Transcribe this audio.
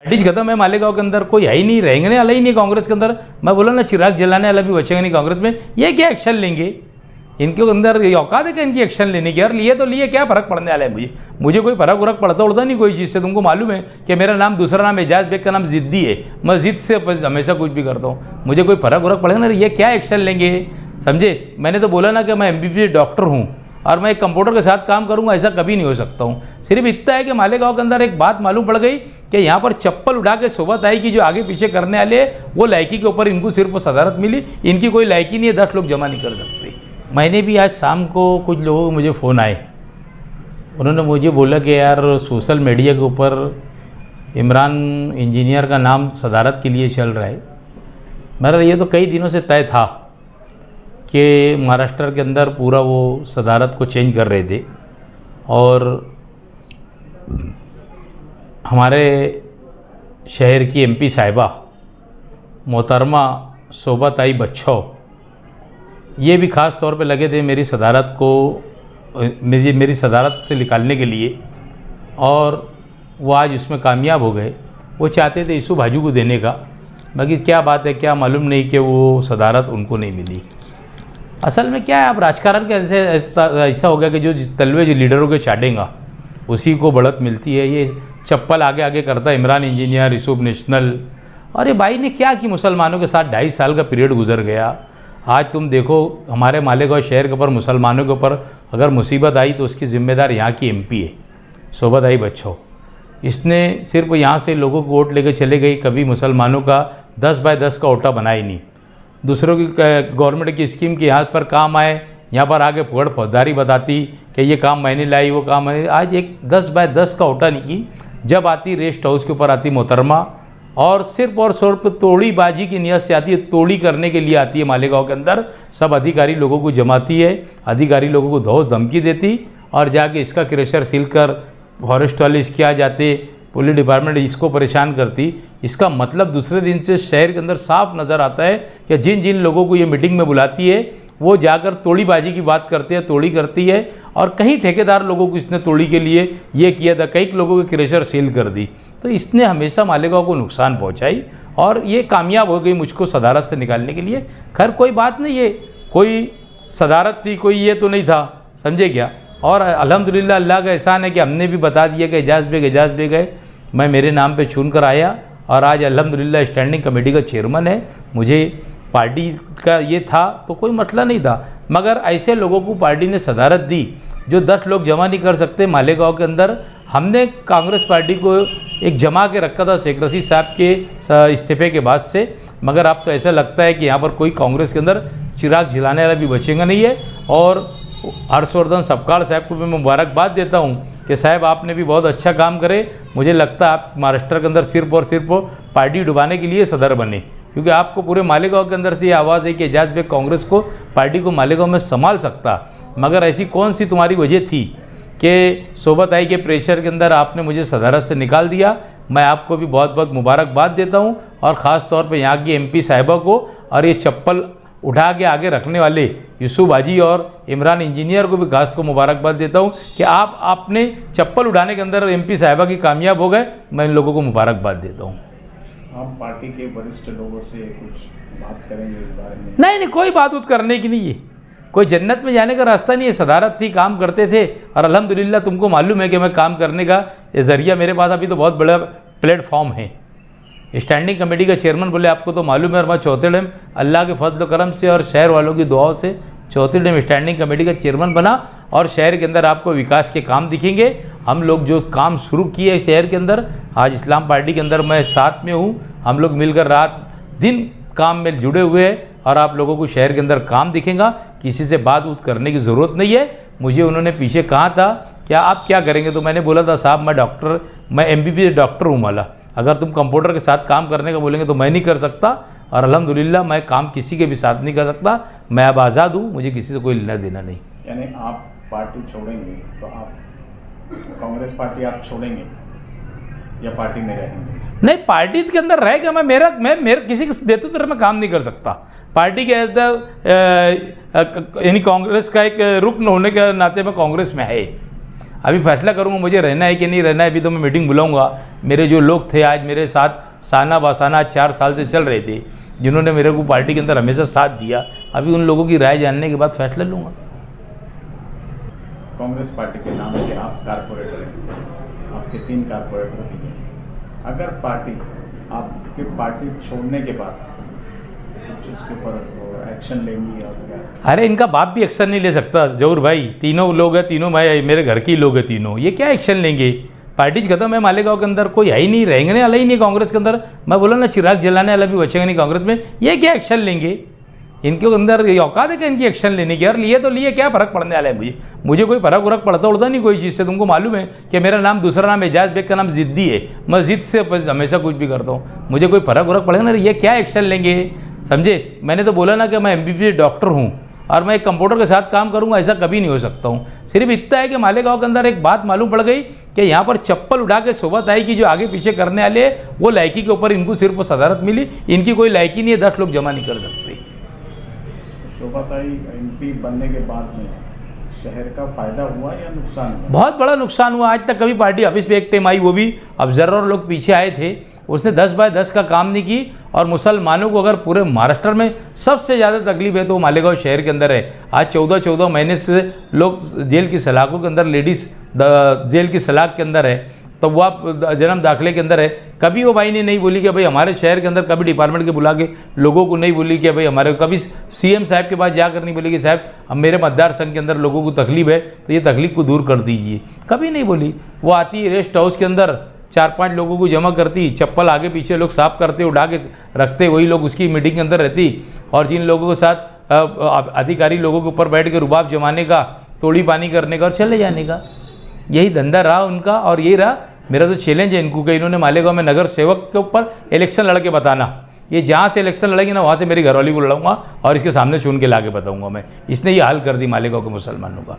Party खत्म है मालेगांव के अंदर, कोई है ही नहीं, रहेंगे वाला ही नहीं कांग्रेस के अंदर। मैं बोला ना, चिराग जलाने वाला भी बचेगा नहीं कांग्रेस में। ये क्या एक्शन लेंगे? इनके अंदर ये औकात है कि इनकी एक्शन लेने की? यार लिए तो लिए, क्या फ़र्क पड़ने वाला है मुझे कोई फ़र्क पड़ता उड़ता नहीं कोई चीज़ से। तुमको मालूम है कि मेरा नाम, दूसरा नाम एजाज बेग का नाम ज़िद्दी है। मैं ज़िद से हमेशा कुछ भी करता हूँ, मुझे कोई फ़र्क पड़ेगा ना। ये क्या एक्शन लेंगे? समझे? मैंने तो बोला ना कि मैं MBBS डॉक्टर हूँ और मैं एक कंप्यूटर के साथ काम करूंगा, ऐसा कभी नहीं हो सकता हूं। सिर्फ इतना है कि मालेगांव के अंदर एक बात मालूम पड़ गई कि यहाँ पर चप्पल उठा के सोबत आई कि जो आगे पीछे करने वाले वो लायकी के ऊपर इनको सिर्फ सदारत मिली, इनकी कोई लायकी नहीं है, 10 लोग जमा नहीं कर सकते। मैंने भी आज शाम को कुछ लोगों को मुझे फ़ोन आए, उन्होंने मुझे बोला कि यार सोशल मीडिया के ऊपर इमरान इंजीनियर का नाम सदारत के लिए चल रहा है। मेरा ये तो कई दिनों से तय था कि महाराष्ट्र के अंदर पूरा वो सदारत को चेंज कर रहे थे और हमारे शहर की MP साहिबा मोहतरमा शोभाताई बच्छौ, ये भी ख़ास तौर पे लगे थे मेरी सदारत को, मेरी सदारत से निकालने के लिए, और वो आज उसमें कामयाब हो गए। वो चाहते थे ईसू भाजू को देने का, बाकी क्या बात है, क्या मालूम नहीं कि वो सदारत उनको नहीं मिली। असल में क्या है, आप राजकारण के ऐसा हो गया कि जो तलवे जो लीडरों के चाटेगा उसी को बढ़त मिलती है। ये चप्पल आगे आगे करता है इमरान इंजीनियर, यूसुफ नेशनल, और ये भाई ने क्या कि मुसलमानों के साथ 2.5 साल का पीरियड गुजर गया। आज तुम देखो हमारे मालेगांव शहर के ऊपर मुसलमानों के ऊपर अगर मुसीबत आई तो उसकी ज़िम्मेदार यहाँ की MP है शोभाताई बच्छौ। इसने सिर्फ यहाँ से लोगों को वोट लेकर चले गई, कभी मुसलमानों का 10 बाय 10 का ओटा बनाई नहीं। दूसरों की गवर्नमेंट की स्कीम के यहाँ पर काम आए, यहाँ पर आके फुगड़ फौजदारी बताती कि ये काम मैंने लाई, वो काम मैंने। आज एक 10 बाय 10 का ओटा नहीं की। जब आती रेस्ट हाउस के ऊपर आती मोहतरमा, और सिर्फ और सिर्फ तोड़ीबाजी की नियत से आती है, तोड़ी करने के लिए आती है मालेगांव के अंदर। सब अधिकारी लोगों को जमाती है, अधिकारी लोगों को धौस धमकी देती और जाके इसका क्रेशर सील कर, फॉरेस्ट वाले इसके आ जाते, पुलिस डिपार्टमेंट इसको परेशान करती। इसका मतलब दूसरे दिन से शहर के अंदर साफ नज़र आता है कि जिन जिन लोगों को ये मीटिंग में बुलाती है वो जाकर तोड़ीबाजी की बात करते हैं, तोड़ी करती है। और कई ठेकेदार लोगों को इसने तोड़ी के लिए ये किया था, कई लोगों के क्रेशर सील कर दी। तो इसने हमेशा मालेगांव को नुकसान पहुंचाई और ये कामयाब हो गई मुझको सदारत से निकालने के लिए। खैर कोई बात नहीं, ये कोई सदारत थी, कोई ये तो नहीं था, समझे क्या। और अल्हम्दुलिल्लाह अल्लाह का एहसान है कि हमने भी बता दिया कि एजाज बेग है, मैं मेरे नाम पे चुन कर आया और आज अल्हम्दुलिल्लाह स्टैंडिंग कमेटी का चेयरमैन है। मुझे पार्टी का ये था तो कोई मसला नहीं था, मगर ऐसे लोगों को पार्टी ने सदारत दी जो 10 लोग जमा नहीं कर सकते मालेगांव के अंदर। हमने कांग्रेस पार्टी को एक जमा के रखा था शेख रशीद साहब के इस्तीफे के बाद से, मगर अब तो ऐसा लगता है कि यहाँ पर कोई कांग्रेस के अंदर चिराग जलाने वाला भी बचेगा नहीं है। और हर्षवर्धन सपकाल साहब को भी मैं मुबारकबाद देता हूँ कि साहब आपने भी बहुत अच्छा काम करे। मुझे लगता है आप महाराष्ट्र के अंदर सिर्फ और सिर्फ पार्टी डुबाने के लिए सदर बने, क्योंकि आपको पूरे मालेगांव के अंदर से ये आवाज़ है कि एजाज बेग कांग्रेस को, पार्टी को मालेगांव में संभाल सकता। मगर ऐसी कौन सी तुम्हारी वजह थी कि शोभाताई के प्रेशर के अंदर आपने मुझे सदारत से निकाल दिया। मैं आपको भी बहुत बहुत मुबारकबाद देता हूँ और ख़ास तौर पे यहाँ की MP साहिबा को और ये चप्पल उठा के आगे रखने वाले यूसुफ हाजी और इमरान इंजीनियर को भी खास को मुबारकबाद देता हूँ कि आपने चप्पल उठाने के अंदर MP साहिबा की कामयाब हो गए। मैं इन लोगों को मुबारकबाद देता हूँ। आप पार्टी के वरिष्ठ लोगों से कुछ बात करेंगे इस बारे में? नहीं, कोई बात उत करने की नहीं है, कोई जन्नत में जाने का रास्ता नहीं है। सदारत थी, काम करते थे और अल्हम्दुलिल्लाह तुमको मालूम है कि मैं काम करने का ये ज़रिया मेरे पास अभी तो बहुत बड़ा प्लेटफॉर्म है। स्टैंडिंग कमेटी का चेयरमैन बोले आपको तो मालूम है, और मैं चौथे टाइम अल्लाह के फजल करम से और शहर वालों की दुआओं से चौथे टाइम स्टैंडिंग कमेटी का चेयरमैन बना और शहर के अंदर आपको विकास के काम दिखेंगे। हम लोग जो काम शुरू किए शहर के अंदर, आज इस्लाम पार्टी के अंदर मैं साथ में हूँ, हम लोग मिलकर रात दिन काम में जुड़े हुए हैं और आप लोगों को शहर के अंदर काम दिखेगा। किसी से बात उत करने की ज़रूरत नहीं है। मुझे उन्होंने पीछे कहा था क्या आप क्या करेंगे, तो मैंने बोला था साहब मैं MBBS डॉक्टर हूँ माला, अगर तुम कंप्यूटर के साथ काम करने का बोलेंगे तो मैं नहीं कर सकता। और अल्हम्दुलिल्लाह मैं काम किसी के भी साथ नहीं कर सकता, मैं अब आज़ाद हूँ, मुझे किसी से कोई लेना देना नहीं। यानी आप पार्टी छोड़ेंगे तो आप कांग्रेस पार्टी आप छोड़ेंगे या पार्टी में रहेंगे? नहीं, पार्टी के अंदर रह के मैं मेरा किसी के देते तरह मैं काम नहीं कर सकता। पार्टी के अंदर यानी कांग्रेस का एक रुकन होने के नाते में कांग्रेस में है। अभी फैसला करूँगा मुझे रहना है कि नहीं रहना है। अभी तो मैं मीटिंग बुलाऊंगा। मेरे जो लोग थे आज मेरे साथ साना बासाना 4 साल से चल रहे थे, जिन्होंने मेरे को पार्टी के अंदर हमेशा साथ दिया, अभी उन लोगों की राय जानने के बाद फैसला लूँगा। कांग्रेस पार्टी के नाम से आप कारपोरेटर हैं, आपके 3 कारपोरेटर हैं। अगर आपके पार्टी छोड़ने के बाद कुछ उसके ऊपर एक्शन लेंगी और क्या? अरे इनका बाप भी एक्शन नहीं ले सकता जहूर भाई। तीनों लोग हैं, तीनों मैं मेरे घर के ही लोग हैं तीनों, ये क्या एक्शन लेंगे? पार्टी खत्म है मालेगांव के अंदर, कोई है ही नहीं, रहेंगे वाला ही नहीं कांग्रेस के अंदर। मैं बोला ना चिराग जलाने वाला भी बचेगा नहीं कांग्रेस में। ये क्या एक्शन लेंगे? इनके अंदर ये औकात है क्या इनकी एक्शन लेने की? यार लिए तो लिए, क्या फ़र्क पड़ने वाला है मुझे कोई फ़र्क पड़ता उड़ता नहीं कोई चीज़ से। तुमको मालूम है कि मेरा नाम दूसरा नाम एजाज बेग का नाम ज़िद्दी है। मैं ज़िद से हमेशा कुछ भी करता हूँ, मुझे कोई फ़र्क पड़ेगा ना। ये क्या एक्शन लेंगे? समझे? मैंने तो बोला ना कि मैं MBBS डॉक्टर हूँ और मैं एक कंप्यूटर के साथ काम करूँगा, ऐसा कभी नहीं हो सकता हूँ। सिर्फ इतना है कि मालेगांव के अंदर एक बात मालूम पड़ गई कि यहाँ पर चप्पल उठा के शोभाताई की जो आगे पीछे करने वाले हैं वो लायकी के ऊपर इनको सिर्फ सदारत मिली। इनकी कोई लायकी नहीं है, 10 लोग जमा नहीं कर सकते। शोभाताई MP बनने के बाद में शहर का फायदा हुआ या नुकसान हुआ? बहुत बड़ा नुकसान हुआ। आज तक कभी पार्टी ऑफिस पे एक टाइम आई, वो भी ऑब्जर्वर लोग पीछे आए थे, उसने 10 बाय 10 का काम नहीं की। और मुसलमानों को अगर पूरे महाराष्ट्र में सबसे ज़्यादा तकलीफ है तो वो मालेगांव शहर के अंदर है। आज 14 महीने से लोग जेल की सलाखों के अंदर, लेडीज़ जेल की सलाख के अंदर है, तो वो आप जन्म दाखिले के अंदर है। कभी वो भाई ने नहीं बोली कि भाई हमारे शहर के अंदर, कभी डिपार्टमेंट के बुला के लोगों को नहीं बोली कि भाई हमारे, कभी CM साहब के पास जाकर नहीं बोली कि साहब अब मेरे मतदार संघ के अंदर लोगों को तकलीफ है तो ये तकलीफ को दूर कर दीजिए। कभी नहीं बोली। वो आती रेस्ट हाउस के अंदर 4-5 लोगों को जमा करती, चप्पल आगे पीछे लोग साफ करते, उठा के रखते, वही लोग उसकी मीटिंग के अंदर रहती। और जिन लोगों के साथ अधिकारी लोगों के ऊपर बैठ के रुबाब जमाने का, तोड़ी पानी करने का और चले जाने का, यही धंधा रहा उनका। और यही रहा मेरा तो चैलेंज है इनको कि इन्होंने मालेगांव में नगर सेवक के ऊपर इलेक्शन लड़ के बताना। ये जहाँ से इलेक्शन लड़ेगी ना वहाँ से मेरी घरवाली को लड़ाऊंगा और इसके सामने चुन के ला के बताऊँगा मैं। इसने ये हाल कर दी मालेगांव के मुसलमानों का।